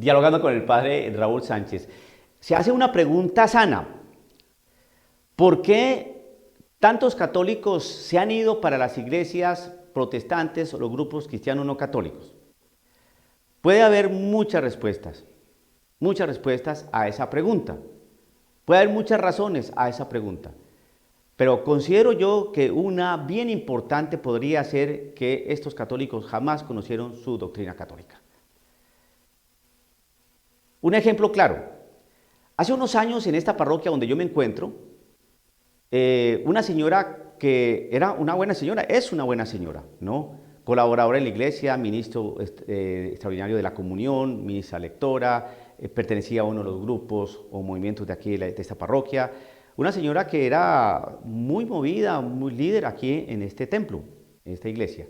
dialogando con el padre Raúl Sánchez, se hace una pregunta sana. ¿Por qué tantos católicos se han ido para las iglesias protestantes o los grupos cristianos no católicos? Puede haber muchas respuestas a esa pregunta. Puede haber muchas razones a esa pregunta. Pero considero yo que una bien importante podría ser que estos católicos jamás conocieron su doctrina católica. Un ejemplo claro. Hace unos años en esta parroquia donde yo me encuentro, una señora que era una buena señora, es una buena señora, ¿no? Colaboradora en la iglesia, ministro extraordinario de la comunión, ministra lectora, pertenecía a uno de los grupos o movimientos de aquí de esta parroquia. Una señora que era muy movida, muy líder aquí en este templo, en esta iglesia.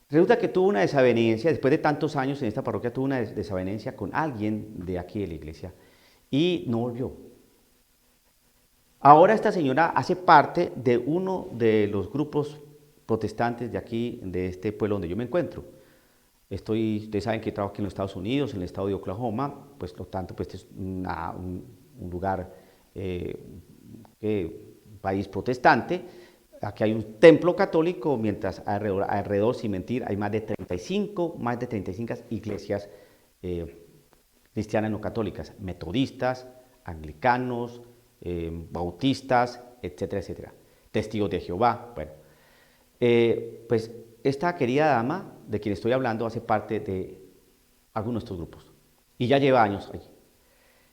Resulta que tuvo una desavenencia, después de tantos años en esta parroquia, tuvo una desavenencia con alguien de aquí de la iglesia y no volvió. Ahora esta señora hace parte de uno de los grupos protestantes de aquí, de este pueblo donde yo me encuentro. Ustedes saben que trabajo aquí en los Estados Unidos, en el estado de Oklahoma, pues por lo tanto pues es un lugar, un país protestante. Aquí hay un templo católico, mientras alrededor, sin mentir, hay más de 35 iglesias cristianas no católicas, metodistas, anglicanos, bautistas, etcétera, etcétera. Testigos de Jehová, bueno. Pues esta querida dama de quien estoy hablando hace parte de algunos de estos grupos y ya lleva años allí.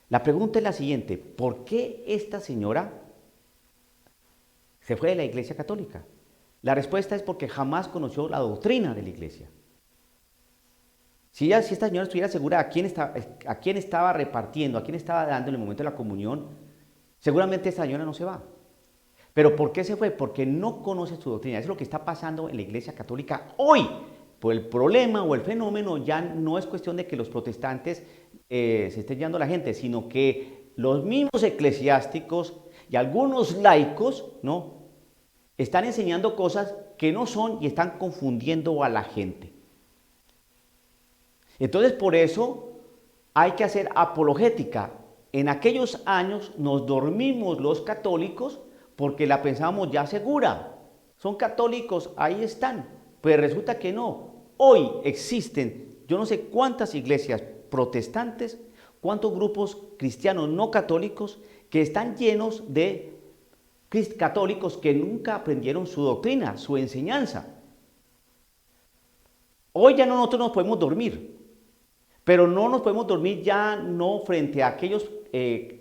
La pregunta es la siguiente: ¿por qué esta señora se fue de la iglesia católica? La respuesta es porque jamás conoció la doctrina de la iglesia. Si esta señora estuviera segura a quién estaba repartiendo, a quién estaba dando en el momento de la comunión, seguramente esta señora no se va. ¿Pero por qué se fue? Porque no conoce su doctrina. Eso es lo que está pasando en la iglesia católica hoy. Pues el problema o el fenómeno ya no es cuestión de que los protestantes se estén llevando a la gente, sino que los mismos eclesiásticos y algunos laicos, ¿no?, están enseñando cosas que no son y están confundiendo a la gente. Entonces, por eso hay que hacer apologética. En aquellos años nos dormimos los católicos porque la pensábamos ya segura. Son católicos, ahí están. Pues resulta que no. Hoy existen yo no sé cuántas iglesias protestantes, cuántos grupos cristianos no católicos que están llenos de católicos que nunca aprendieron su doctrina, su enseñanza. Hoy ya nosotros nos podemos dormir, pero no nos podemos dormir ya no frente a aquellos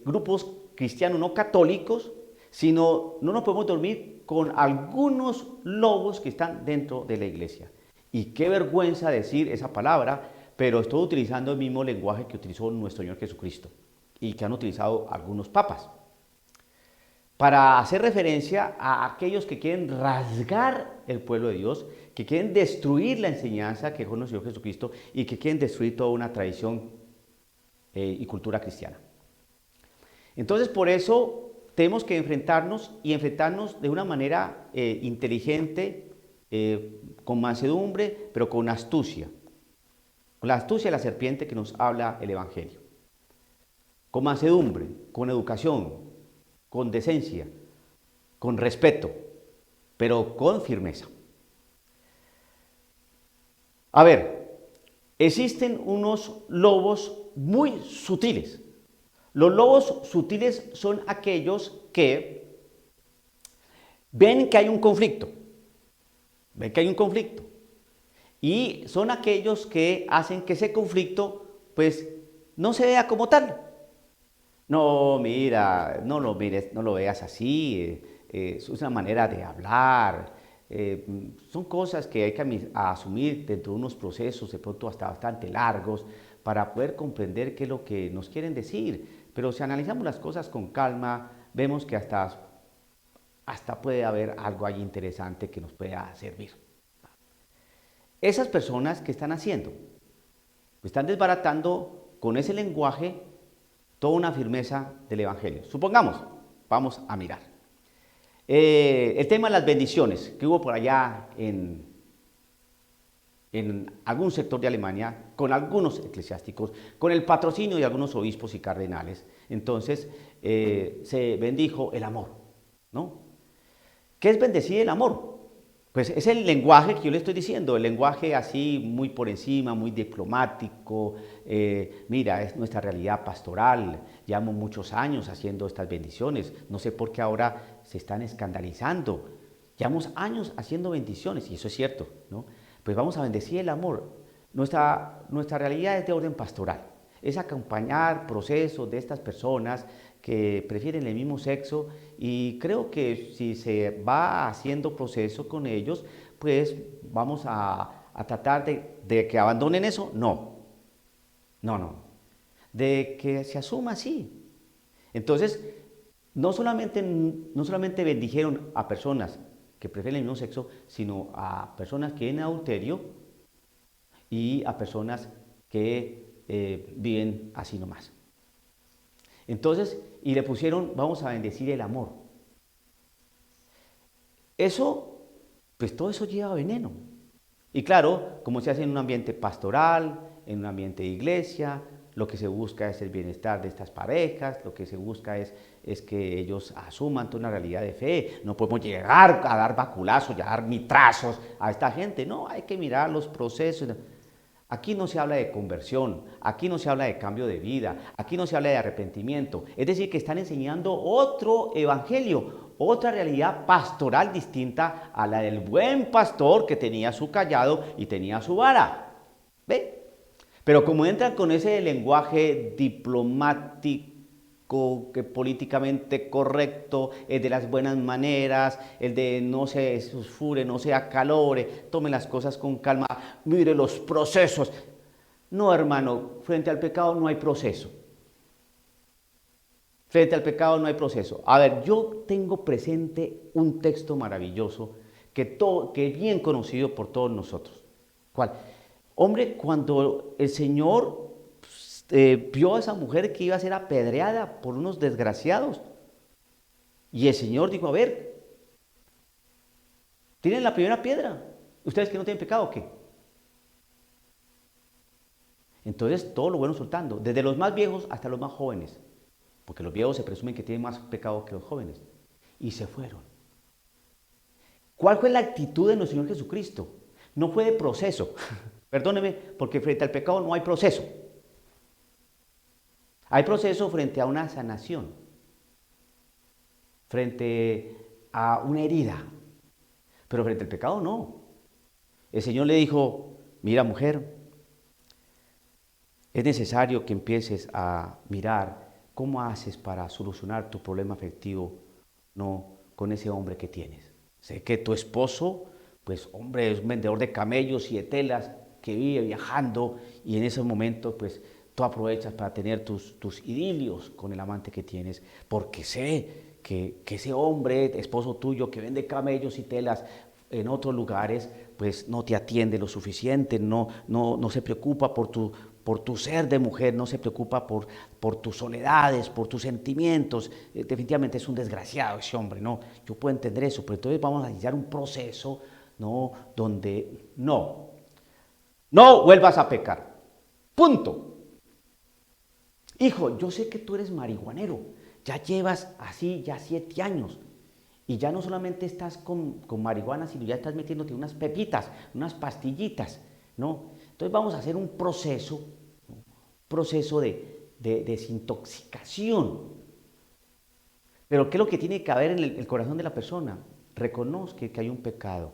grupos cristianos no católicos, sino no nos podemos dormir con algunos lobos que están dentro de la iglesia. Y qué vergüenza decir esa palabra, pero estoy utilizando el mismo lenguaje que utilizó nuestro Señor Jesucristo y que han utilizado algunos papas, para hacer referencia a aquellos que quieren rasgar el pueblo de Dios, que quieren destruir la enseñanza que dejó nuestro Señor Jesucristo y que quieren destruir toda una tradición y cultura cristiana. Entonces, por eso tenemos que enfrentarnos de una manera inteligente, con mansedumbre, pero con astucia. Con la astucia de la serpiente que nos habla el Evangelio. Con mansedumbre, con educación, con decencia, con respeto, pero con firmeza. A ver, existen unos lobos muy sutiles. Los lobos sutiles son aquellos que ven que hay un conflicto, y son aquellos que hacen que ese conflicto pues no se vea como tal. No, mira, no lo mires, no lo veas así, es una manera de hablar, son cosas que hay que asumir dentro de unos procesos de pronto hasta bastante largos para poder comprender qué es lo que nos quieren decir. Pero si analizamos las cosas con calma, vemos que hasta puede haber algo ahí interesante que nos pueda servir. Esas personas, ¿qué están haciendo? Están desbaratando con ese lenguaje toda una firmeza del Evangelio. Supongamos, vamos a mirar. El tema de las bendiciones que hubo por allá en en algún sector de Alemania con algunos eclesiásticos, con el patrocinio de algunos obispos y cardenales. Entonces se bendijo el amor, ¿no? ¿Qué es bendecir el amor? Pues es el lenguaje que yo le estoy diciendo, el lenguaje así muy por encima, muy diplomático. Mira, es nuestra realidad pastoral, llevamos muchos años haciendo estas bendiciones, no sé por qué ahora se están escandalizando. Llevamos años haciendo bendiciones y eso es cierto, ¿no? Pues vamos a bendecir el amor. Nuestra realidad es de orden pastoral, es acompañar procesos de estas personas que prefieren el mismo sexo y creo que si se va haciendo proceso con ellos, pues vamos a tratar de que abandonen eso. No, no, no. De que se asuma así. Entonces, no solamente bendijeron a personas que prefieren el mismo sexo, sino a personas que en adulterio y a personas que viven así nomás. Entonces, y le pusieron, vamos a bendecir el amor. Eso, pues todo eso lleva veneno. Y claro, como se hace en un ambiente pastoral, en un ambiente de iglesia, lo que se busca es el bienestar de estas parejas, lo que se busca es que ellos asuman toda una realidad de fe. No podemos llegar a dar baculazos y a dar mitrazos a esta gente. No, hay que mirar los procesos. Aquí no se habla de conversión, aquí no se habla de cambio de vida, aquí no se habla de arrepentimiento. Es decir, que están enseñando otro evangelio, otra realidad pastoral distinta a la del buen pastor que tenía su cayado y tenía su vara. ¿Ve? Pero como entran con ese lenguaje diplomático, que políticamente correcto, el de las buenas maneras, el de no se sulfure, no se acalore, tome las cosas con calma, mire los procesos. No, hermano, frente al pecado no hay proceso. Frente al pecado no hay proceso. A ver, yo tengo presente un texto maravilloso que es bien conocido por todos nosotros. ¿Cuál? Hombre, cuando el Señor vio a esa mujer que iba a ser apedreada por unos desgraciados, y el Señor dijo, a ver, ¿tienen la primera piedra? ¿Ustedes que no tienen pecado o qué? Entonces, todo lo bueno soltando, desde los más viejos hasta los más jóvenes, porque los viejos se presumen que tienen más pecado que los jóvenes, y se fueron. ¿Cuál fue la actitud de nuestro Señor Jesucristo? No fue de proceso. Perdóneme, porque frente al pecado no hay proceso. Hay proceso frente a una sanación, frente a una herida, pero frente al pecado no. El Señor le dijo, mira mujer, es necesario que empieces a mirar cómo haces para solucionar tu problema afectivo, no con ese hombre que tienes. Sé que tu esposo, pues hombre, es un vendedor de camellos y de telas que vive viajando y en esos momentos pues tú aprovechas para tener tus idilios con el amante que tienes, porque sé que ese hombre, esposo tuyo, que vende camellos y telas en otros lugares, pues no te atiende lo suficiente, no se preocupa por tu ser de mujer, no se preocupa por tus soledades, por tus sentimientos. Definitivamente es un desgraciado ese hombre, ¿no? Yo puedo entender eso, pero entonces vamos a iniciar un proceso, ¿no? Donde no vuelvas a pecar. Punto. Hijo, yo sé que tú eres marihuanero, ya llevas así ya 7 años y ya no solamente estás con marihuana, sino ya estás metiéndote unas pepitas, unas pastillitas, ¿no? Entonces vamos a hacer un proceso, ¿no? Proceso de desintoxicación. Pero ¿qué es lo que tiene que haber en el corazón de la persona? Reconozca que hay un pecado.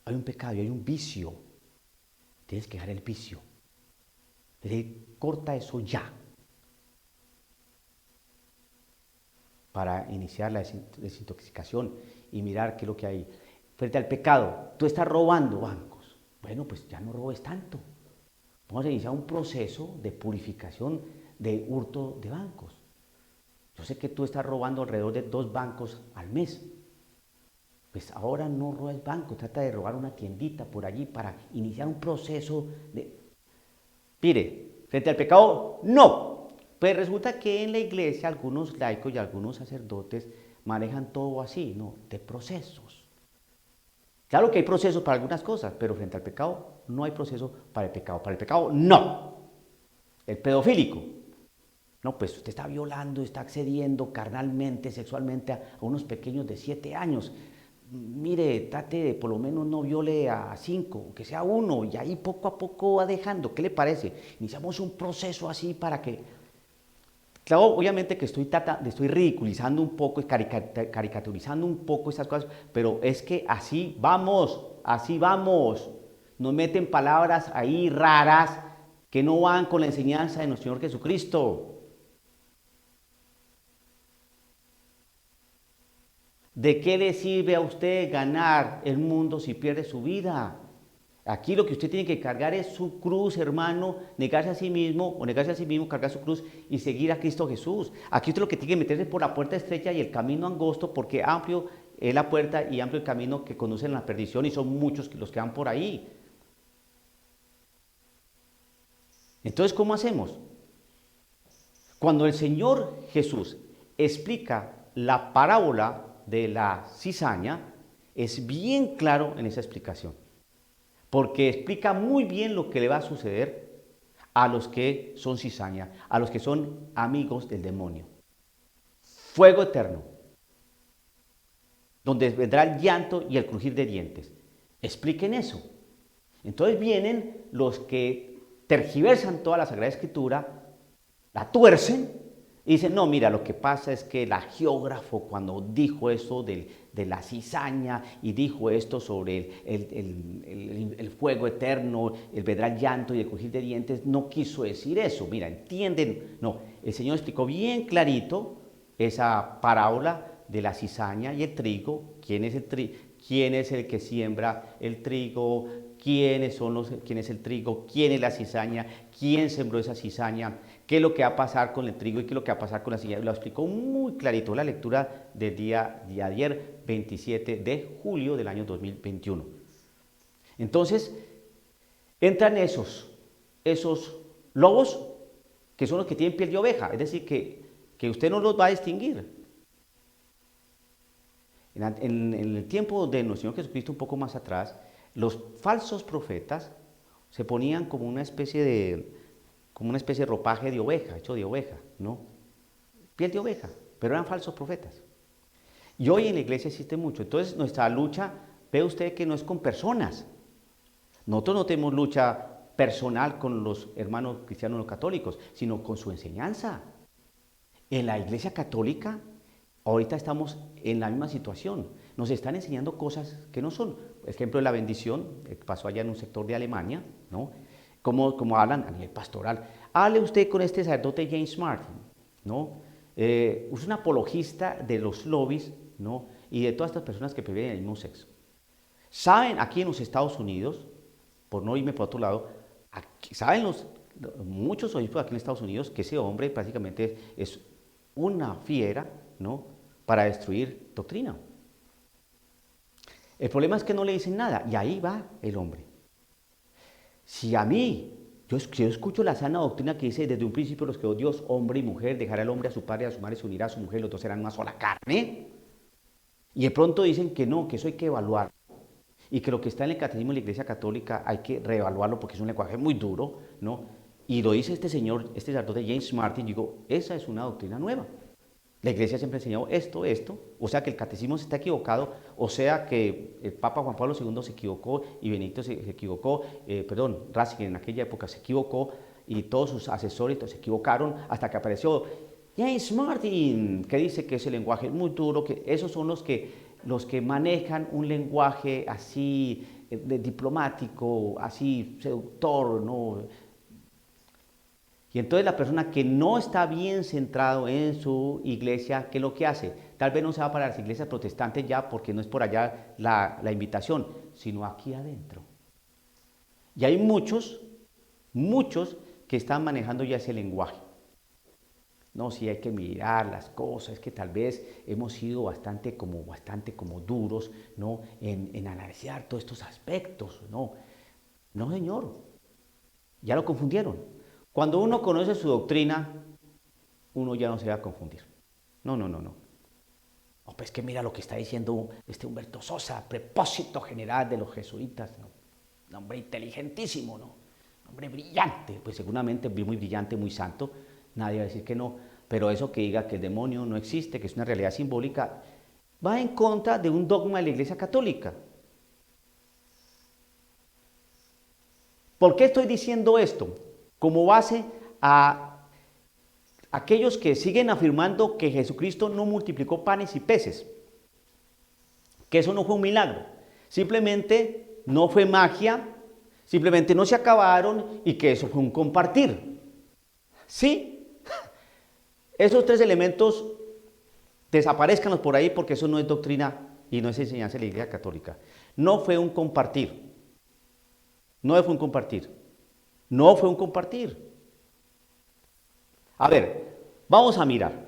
Hay un pecado y hay un vicio. Tienes que dejar el vicio. Corta eso ya. Para iniciar la desintoxicación y mirar qué es lo que hay. Frente al pecado, tú estás robando bancos. Bueno, pues ya no robes tanto. Vamos a iniciar un proceso de purificación de hurto de bancos. Yo sé que tú estás robando alrededor de 2 bancos al mes. Pues ahora no robes banco, trata de robar una tiendita por allí para iniciar un proceso de... Mire, frente al pecado, no. Pues resulta que en la iglesia algunos laicos y algunos sacerdotes manejan todo así, ¿no? De procesos. Claro que hay procesos para algunas cosas, pero frente al pecado no hay proceso para el pecado. Para el pecado, no. El pedofílico. No, pues usted está violando, está accediendo carnalmente, sexualmente a unos pequeños de 7 años. Mire, trate de por lo menos no viole a 5, que sea uno, y ahí poco a poco va dejando. ¿Qué le parece? Iniciamos un proceso así para que... Claro, obviamente que estoy ridiculizando un poco y caricaturizando un poco esas cosas, pero es que así vamos, así vamos. Nos meten palabras ahí raras que no van con la enseñanza de nuestro Señor Jesucristo. ¿De qué le sirve a usted ganar el mundo si pierde su vida? Aquí lo que usted tiene que cargar es su cruz, hermano, negarse a sí mismo o negarse a sí mismo, cargar su cruz y seguir a Cristo Jesús. Aquí usted lo que tiene que meterse por la puerta estrecha y el camino angosto, porque amplio es la puerta y amplio el camino que conduce a la perdición y son muchos los que van por ahí. Entonces, ¿cómo hacemos? Cuando el Señor Jesús explica la parábola de la cizaña, es bien claro en esa explicación, porque explica muy bien lo que le va a suceder a los que son cizaña, a los que son amigos del demonio. Fuego eterno, donde vendrá el llanto y el crujir de dientes. Expliquen eso. Entonces vienen los que tergiversan toda la Sagrada Escritura, la tuercen y dicen, no, mira, lo que pasa es que el geógrafo cuando dijo eso de la cizaña y dijo esto sobre el fuego eterno, el vendrá el llanto y el crujir de dientes, no quiso decir eso. Mira, ¿entienden? No, el Señor explicó bien clarito esa parábola de la cizaña y el trigo, quién es el que siembra el trigo, quién es el trigo, quién es la cizaña, quién sembró esa cizaña, qué es lo que va a pasar con el trigo y qué es lo que va a pasar con la cizaña. Lo explicó muy clarito la lectura del día de ayer, 27 de julio del año 2021. Entonces, entran esos lobos que son los que tienen piel de oveja, es decir, que usted no los va a distinguir. En el tiempo de nuestro Señor Jesucristo, un poco más atrás, los falsos profetas se ponían como una especie de ropaje de oveja, hecho de oveja, ¿no? Piel de oveja, pero eran falsos profetas. Y hoy en la iglesia existe mucho. Entonces nuestra lucha, ve usted que no es con personas. Nosotros no tenemos lucha personal con los hermanos cristianos no católicos, sino con su enseñanza. En la iglesia católica, ahorita estamos en la misma situación. Nos están enseñando cosas que no son. Por ejemplo, la bendición, pasó allá en un sector de Alemania, ¿no? Como hablan a nivel pastoral. Hable usted con este sacerdote James Martin, ¿no? Es un apologista de los lobbies, ¿no? Y de todas estas personas que prefieren el mismo sexo. Saben aquí en los Estados Unidos, por no irme por otro lado, saben muchos obispos aquí en Estados Unidos que ese hombre prácticamente es una fiera, ¿no? Para destruir doctrina. El problema es que no le dicen nada y ahí va el hombre. Si a mí, yo escucho la sana doctrina que dice desde un principio los creó Dios, hombre y mujer, dejará al hombre a su padre y a su madre, se unirá a su mujer, los dos serán una sola carne. Y de pronto dicen que no, que eso hay que evaluar. Y que lo que está en el catecismo de la Iglesia Católica hay que reevaluarlo porque es un lenguaje muy duro, ¿no? Y lo dice este señor, este sacerdote James Martin, digo, esa es una doctrina nueva. La Iglesia siempre ha enseñado esto, o sea que el catecismo está equivocado, o sea que el Papa Juan Pablo II se equivocó y Benedicto se equivocó, Ratzinger en aquella época se equivocó y todos sus asesores se equivocaron hasta que apareció James Martin, que dice que ese lenguaje es muy duro, que esos son los que manejan un lenguaje así diplomático, así seductor, ¿no? Y entonces la persona que no está bien centrado en su iglesia, ¿qué es lo que hace? Tal vez no se va para las iglesias protestantes ya porque no es por allá la invitación, sino aquí adentro. Y hay muchos que están manejando ya ese lenguaje. No, si hay que mirar las cosas, es que tal vez hemos sido bastante como duros, ¿no? En analizar todos estos aspectos, ¿no? No, señor, ya lo confundieron. Cuando uno conoce su doctrina, uno ya no se va a confundir. No. No, pues que mira lo que está diciendo este Humberto Sosa, prepósito general de los jesuitas, ¿no? Un hombre inteligentísimo, ¿no? Un hombre brillante, pues seguramente muy brillante, muy santo, nadie va a decir que no, pero eso que diga que el demonio no existe, que es una realidad simbólica, va en contra de un dogma de la Iglesia Católica. ¿Por qué estoy diciendo esto? Como base a aquellos que siguen afirmando que Jesucristo no multiplicó panes y peces, que eso no fue un milagro, simplemente no fue magia, simplemente no se acabaron y que eso fue un compartir. Sí, esos tres elementos desaparezcanlos por ahí porque eso no es doctrina y no es enseñanza de la Iglesia Católica. No fue un compartir, no fue un compartir, no fue un compartir. A ver, vamos a mirar.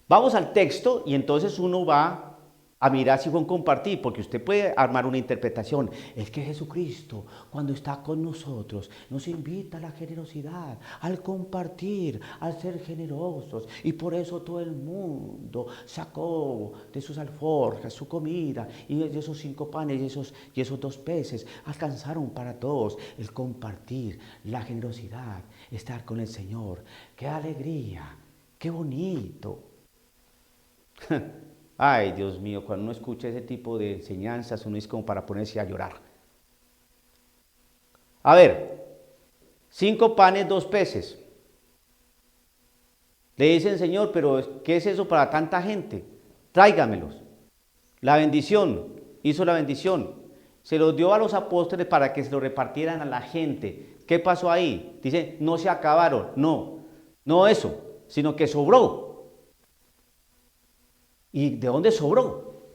Vamos al texto y entonces uno va a mirar si fue un compartir, porque usted puede armar una interpretación. Es que Jesucristo, cuando está con nosotros, nos invita a la generosidad, al compartir, al ser generosos. Y por eso todo el mundo sacó de sus alforjas su comida y de esos 5 panes y esos 2 peces alcanzaron para todos. El compartir, la generosidad, estar con el Señor. ¡Qué alegría! ¡Qué bonito! Ay, Dios mío, cuando uno escucha ese tipo de enseñanzas, uno es como para ponerse a llorar. A ver, 5 panes, 2 peces. Le dicen, Señor, pero ¿qué es eso para tanta gente? Tráigamelos. La bendición, hizo la bendición. Se los dio a los apóstoles para que se lo repartieran a la gente. ¿Qué pasó ahí? Dice, no se acabaron. No eso, sino que sobró. ¿Y de dónde sobró?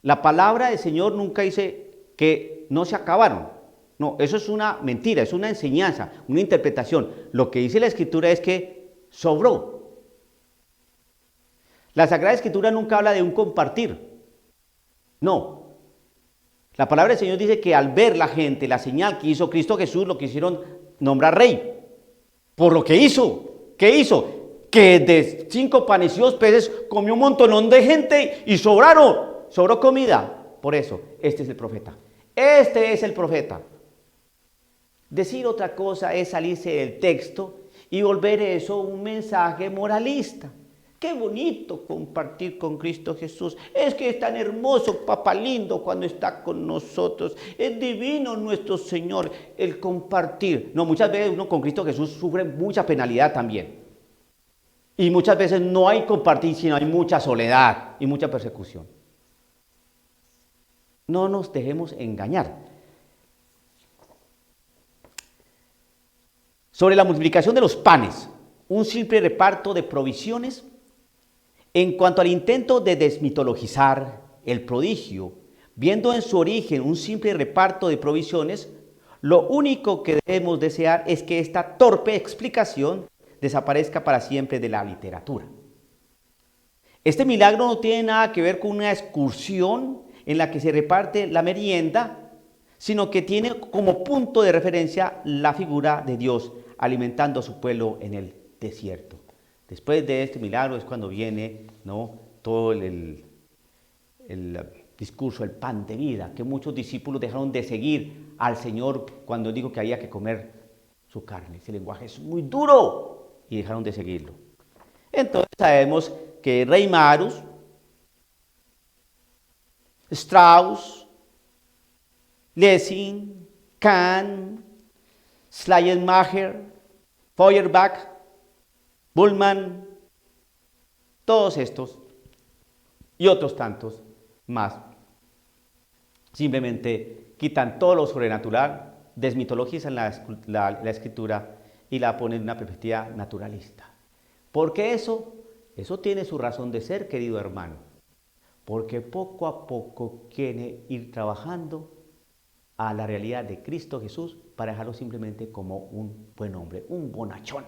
La palabra del Señor nunca dice que no se acabaron. No, eso es una mentira, es una enseñanza, una interpretación. Lo que dice la Escritura es que sobró. La Sagrada Escritura nunca habla de un compartir. No. La palabra del Señor dice que al ver la gente, la señal que hizo Cristo Jesús, lo quisieron nombrar rey. Por lo que hizo. ¿Qué hizo? Que de 5 panes y 2 peces comió un montonón de gente y sobró comida. Por eso, este es el profeta. Este es el profeta. Decir otra cosa es salirse del texto y volver eso un mensaje moralista. Qué bonito compartir con Cristo Jesús. Es que es tan hermoso, papá lindo, cuando está con nosotros. Es divino nuestro Señor el compartir. No, muchas veces uno con Cristo Jesús sufre mucha penalidad también. Y muchas veces no hay compartir, sino hay mucha soledad y mucha persecución. No nos dejemos engañar. Sobre la multiplicación de los panes, un simple reparto de provisiones. En cuanto al intento de desmitologizar el prodigio, viendo en su origen un simple reparto de provisiones, lo único que debemos desear es que esta torpe explicación desaparezca para siempre de la literatura. Este milagro no tiene nada que ver con una excursión en la que se reparte la merienda, sino que tiene como punto de referencia la figura de Dios alimentando a su pueblo en el desierto. Después de este milagro es cuando viene, ¿no?, todo el discurso, el pan de vida, que muchos discípulos dejaron de seguir al Señor cuando dijo que había que comer su carne. Ese lenguaje es muy duro y dejaron de seguirlo. Entonces sabemos que Reimarus, Strauss, Lessing, Kahn, Schleiermacher, Feuerbach, Bullmann, todos estos y otros tantos más, simplemente quitan todo lo sobrenatural, desmitologizan la escritura y la ponen en una perspectiva naturalista. Porque eso tiene su razón de ser, querido hermano, porque poco a poco quiere ir trabajando a la realidad de Cristo Jesús para dejarlo simplemente como un buen hombre, un bonachón,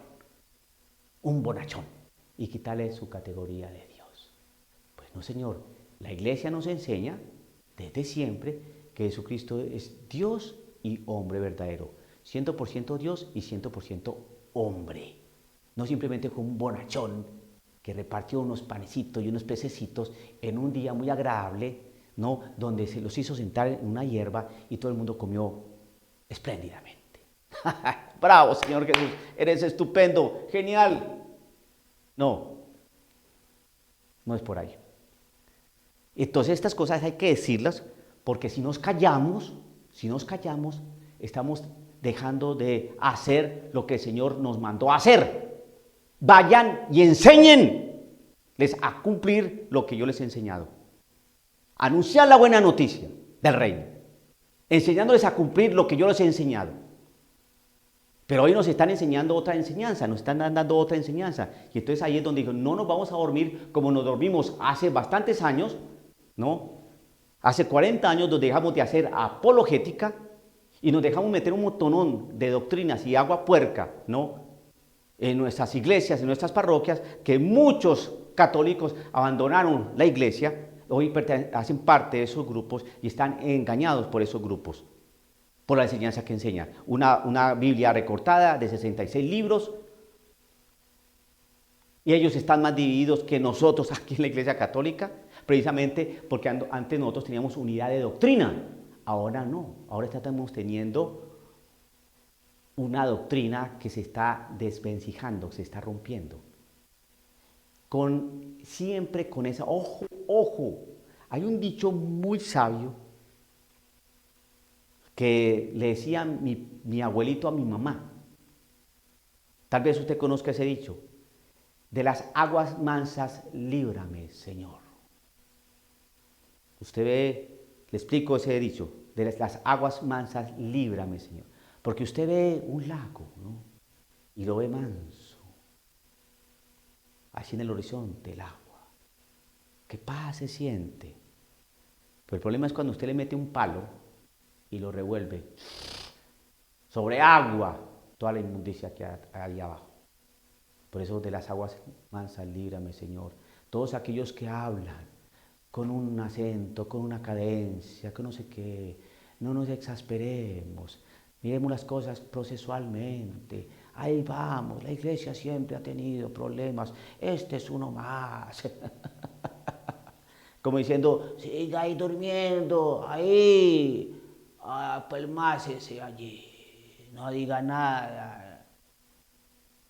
y quitarle su categoría de Dios. Pues no, Señor, la Iglesia nos enseña desde siempre que Jesucristo es Dios y hombre verdadero, 100% Dios y 100% hombre, no simplemente como un bonachón que repartió unos panecitos y unos pececitos en un día muy agradable, ¿no? Donde se los hizo sentar en una hierba y todo el mundo comió espléndidamente. Bravo, Señor Jesús, eres estupendo, genial. No, no es por ahí. Entonces estas cosas hay que decirlas porque si nos callamos, estamos dejando de hacer lo que el Señor nos mandó a hacer. Vayan y enséñenles a cumplir lo que yo les he enseñado. Anunciar la buena noticia del reino, enseñándoles a cumplir lo que yo les he enseñado. Pero hoy nos están enseñando otra enseñanza, nos están dando otra enseñanza. Y entonces ahí es donde digo, no nos vamos a dormir como nos dormimos hace bastantes años, ¿no? Hace 40 años donde dejamos de hacer apologética y nos dejamos meter un montonón de doctrinas y agua puerca, ¿no? En nuestras iglesias, en nuestras parroquias, que muchos católicos abandonaron la iglesia, hoy hacen parte de esos grupos y están engañados por esos grupos, por la enseñanza que enseñan. Una Biblia recortada de 66 libros, y ellos están más divididos que nosotros aquí en la iglesia católica, precisamente porque antes nosotros teníamos unidad de doctrina, ahora no, ahora estamos teniendo una doctrina que se está desvencijando, se está rompiendo. Siempre con esa, ojo, hay un dicho muy sabio que le decía mi abuelito a mi mamá. Tal vez usted conozca ese dicho. De las aguas mansas, líbrame, Señor. Usted ve, le explico ese dicho. De las aguas mansas, líbrame, Señor. Porque usted ve un lago, ¿no? Y lo ve manso. Así en el horizonte el agua. Qué paz se siente. Pero el problema es cuando usted le mete un palo y lo revuelve sobre agua, toda la inmundicia que hay ahí abajo. Por eso de las aguas mansas, líbrame, Señor. Todos aquellos que hablan con un acento, con una cadencia, que no sé qué, no nos exasperemos. Miremos las cosas procesualmente. Ahí vamos, la iglesia siempre ha tenido problemas. Este es uno más. Como diciendo, siga ahí durmiendo, ahí, pelmácese allí, no diga nada.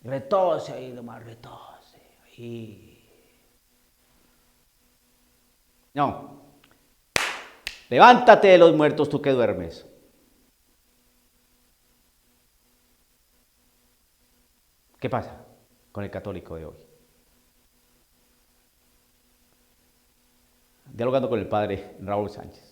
Retose ahí nomás, retose, ahí. No. Levántate de los muertos tú que duermes. ¿Qué pasa con el católico de hoy? Dialogando con el padre Raúl Sánchez.